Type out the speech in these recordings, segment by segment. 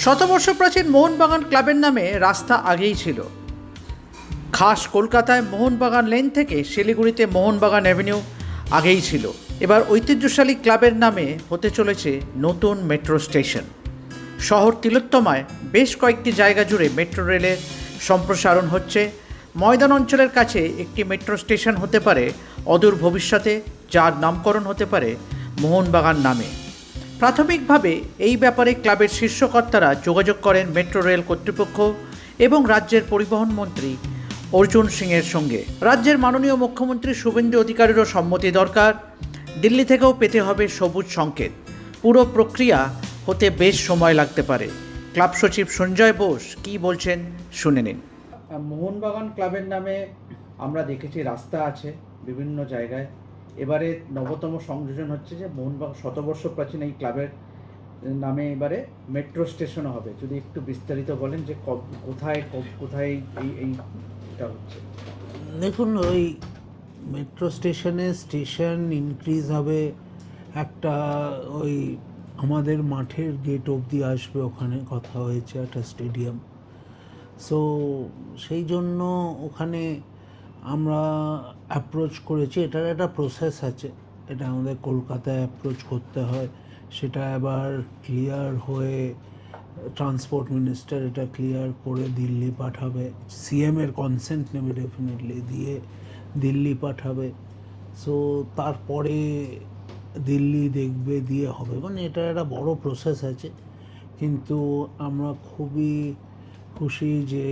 শতবর্ষ প্রাচীন মোহনবাগান ক্লাবের নামে রাস্তা আগেই ছিল। খাস কলকাতায় মোহনবাগান লেন থেকে শিলিগুড়িতে মোহনবাগান অ্যাভিনিউ আগেই ছিল। এবার ঐতিহ্যশালী ক্লাবের নামে হতে চলেছে নতুন মেট্রো স্টেশন। শহর তিলোত্তমায় বেশ কয়েকটি জায়গা জুড়ে মেট্রো রেলের সম্প্রসারণ হচ্ছে। ময়দান অঞ্চলের কাছে একটি মেট্রো স্টেশন হতে পারে অদূর ভবিষ্যতে, যার নামকরণ হতে পারে মোহনবাগান নামে। প্রাথমিকভাবে এই ব্যাপারে ক্লাবের শীর্ষকর্তারা যোগাযোগ করেন মেট্রো রেল কর্তৃপক্ষ এবং রাজ্যের পরিবহন মন্ত্রী অর্জুন সিংয়ের সঙ্গে। রাজ্যের মাননীয় মুখ্যমন্ত্রী শুভেন্দু অধিকারীরও সম্মতি দরকার। দিল্লি থেকেও পেতে হবে সবুজ সংকেত। পুরো প্রক্রিয়া হতে বেশ সময় লাগতে পারে। ক্লাব সচিব সঞ্জয় বোস কী বলছেন শুনে নিন। মোহনবাগান ক্লাবের নামে আমরা দেখেছি রাস্তা আছে বিভিন্ন জায়গায়। এবারে নবতম সংযোজন হচ্ছে যে মোহনবাগান শতবর্ষ প্রাচীন এই ক্লাবের নামে এবারে মেট্রো স্টেশনও হবে। যদি একটু বিস্তারিত বলেন যে কোথায় কোথায় এইটা হচ্ছে। দেখুন, ওই মেট্রো স্টেশন ইনক্রিজ হবে, একটা ওই আমাদের মাঠের গেট অবধি আসবে, ওখানে কথা হয়েছে একটা স্টেডিয়াম। সো সেই জন্য ওখানে আমরা অ্যাপ্রোচ করেছি। এটার একটা প্রসেস আছে, এটা আমাদের কলকাতায় অ্যাপ্রোচ করতে হয়, সেটা এবার ক্লিয়ার হয়ে ট্রান্সপোর্ট মিনিস্টার এটা ক্লিয়ার করে দিল্লি পাঠাবে। সিএমের কনসেন্ট নেবে ডেফিনেটলি, দিয়ে দিল্লি পাঠাবে। সো তারপরে দিল্লি দেখবে, দিয়ে হবে, মানে এটা একটা বড় প্রসেস আছে। কিন্তু আমরা খুবই খুশি যে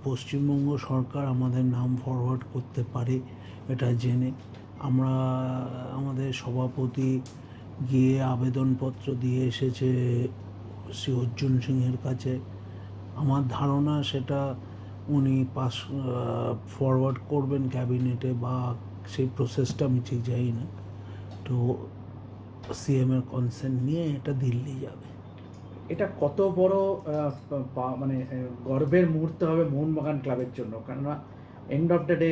পশ্চিমবঙ্গ সরকার আমাদের নাম ফরওয়ার্ড করতে পারে এটা জেনে। আমরা আমাদের সভাপতি গিয়ে আবেদনপত্র দিয়ে এসেছে শ্রী অর্জুন সিংয়ের কাছে। আমার ধারণা সেটা উনি ফরওয়ার্ড করবেন ক্যাবিনেটে, বা সেই প্রসেসটা আমি ঠিক জানি না। তো সিএমের কনসেন্ট নিয়ে এটা দিল্লি যাবে। এটা কত বড় মানে গর্বের মুহূর্ত হবে মোহনবাগান ক্লাবের জন্য, কেননা এন্ড অফ দ্য ডে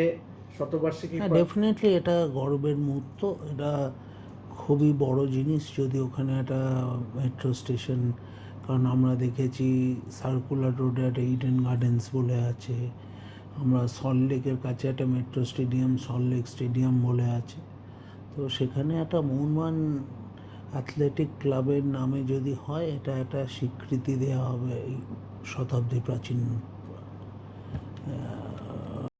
শতবার্ষিকী। হ্যাঁ, ডেফিনেটলি এটা গর্বের মুহূর্ত, এটা খুবই বড় জিনিস যদি ওখানে একটা মেট্রো স্টেশন। কারণ আমরা দেখেছি সার্কুলার রোডে একটা ইডেন গার্ডেন্স বলে আছে, আমরা সল্টলেকের কাছে একটা মেট্রো স্টেডিয়াম সল্টলেক স্টেডিয়াম বলে আছে। তো সেখানে একটা মোহনবাগান অ্যাথলেটিক ক্লাবের নামে যদি হয়, এটা একটা স্বীকৃতি দেওয়া হবে এই শতাব্দী প্রাচীন